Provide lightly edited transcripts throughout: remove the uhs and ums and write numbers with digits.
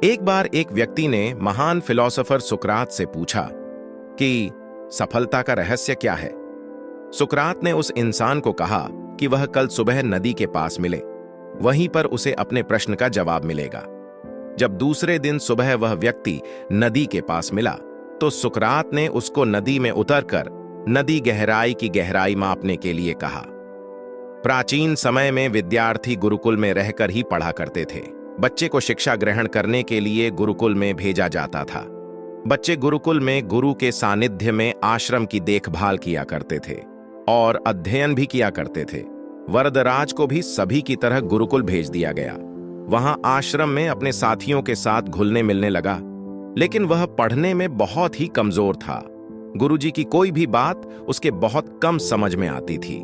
एक बार एक व्यक्ति ने महान फिलोसोफर सुकरात से पूछा कि सफलता का रहस्य क्या है। सुकरात ने उस इंसान को कहा कि वह कल सुबह नदी के पास मिले, वहीं पर उसे अपने प्रश्न का जवाब मिलेगा। जब दूसरे दिन सुबह वह व्यक्ति नदी के पास मिला तो सुकरात ने उसको नदी में उतरकर नदी गहराई की गहराई मापने के लिए कहा। प्राचीन समय में विद्यार्थी गुरुकुल में रहकर ही पढ़ा करते थे। बच्चे को शिक्षा ग्रहण करने के लिए गुरुकुल में भेजा जाता था। बच्चे गुरुकुल में गुरु के सानिध्य में आश्रम की देखभाल किया करते थे और अध्ययन भी किया करते थे। वरदराज को भी सभी की तरह गुरुकुल भेज दिया गया। वहां आश्रम में अपने साथियों के साथ घुलने मिलने लगा, लेकिन वह पढ़ने में बहुत ही कमजोर था। गुरुजी की कोई भी बात उसके बहुत कम समझ में आती थी।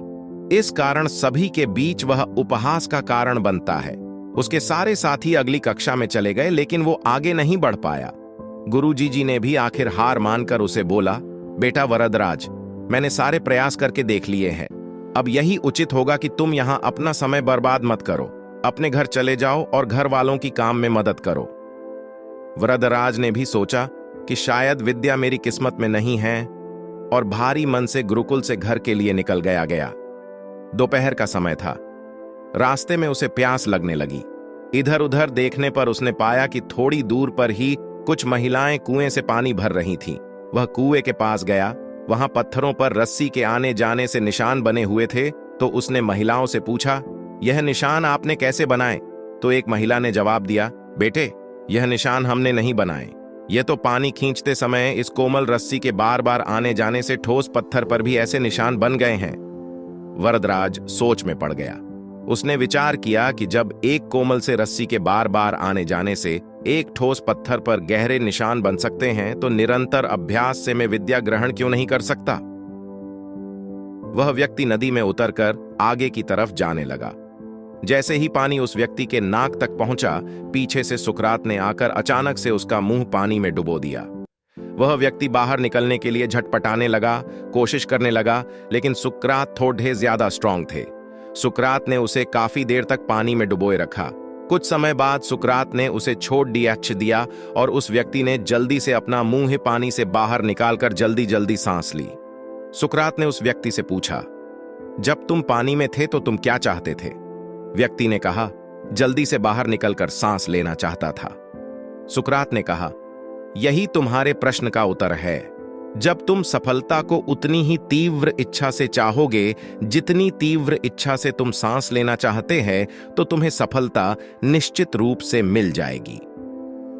इस कारण सभी के बीच वह उपहास का कारण बनता है। उसके सारे साथी अगली कक्षा में चले गए, लेकिन वो आगे नहीं बढ़ पाया। गुरुजी जी ने भी आखिर हार मानकर उसे बोला, बेटा वरदराज, मैंने सारे प्रयास करके देख लिए हैं। अब यही उचित होगा कि तुम यहां अपना समय बर्बाद मत करो। अपने घर चले जाओ और घर वालों की काम में मदद करो। वरदराज ने भी सोचा कि शायद विद्या मेरी किस्मत में नहीं है और भारी मन से गुरुकुल से घर के लिए निकल गया। दोपहर का समय था। रास्ते में उसे प्यास लगने लगी। इधर उधर देखने पर उसने पाया कि थोड़ी दूर पर ही कुछ महिलाएं कुएं से पानी भर रही थीं। वह कुएं के पास गया। वहां पत्थरों पर रस्सी के आने जाने से निशान बने हुए थे, तो उसने महिलाओं से पूछा, यह निशान आपने कैसे बनाए? तो एक महिला ने जवाब दिया, बेटे, यह निशान हमने नहीं बनाए। यह तो पानी खींचते समय इस कोमल रस्सी के बार बार आने जाने से ठोस पत्थर पर भी ऐसे निशान बन गए हैं। वरदराज सोच में पड़ गया। उसने विचार किया कि जब एक कोमल से रस्सी के बार बार आने जाने से एक ठोस पत्थर पर गहरे निशान बन सकते हैं, तो निरंतर अभ्यास से मैं विद्या ग्रहण क्यों नहीं कर सकता? वह व्यक्ति नदी में उतरकर आगे की तरफ जाने लगा। जैसे ही पानी उस व्यक्ति के नाक तक पहुंचा, पीछे से सुकरात ने आकर अचानक से उसका मुंह पानी में डुबो दिया। वह व्यक्ति बाहर निकलने के लिए झटपटाने लगा, कोशिश करने लगा, लेकिन सुकरात थोड़े ज्यादा स्ट्रांग थे। सुकरात ने उसे काफी देर तक पानी में डुबोए रखा। कुछ समय बाद सुकरात ने उसे छोड़ दिया और उस व्यक्ति ने जल्दी से अपना मुंह पानी से बाहर निकालकर जल्दी जल्दी सांस ली। सुकरात ने उस व्यक्ति से पूछा, जब तुम पानी में थे तो तुम क्या चाहते थे? व्यक्ति ने कहा, जल्दी से बाहर निकलकर सांस लेना चाहता था। सुकरात ने कहा, यही तुम्हारे प्रश्न का उत्तर है। जब तुम सफलता को उतनी ही तीव्र इच्छा से चाहोगे जितनी तीव्र इच्छा से तुम सांस लेना चाहते हैं, तो तुम्हें सफलता निश्चित रूप से मिल जाएगी।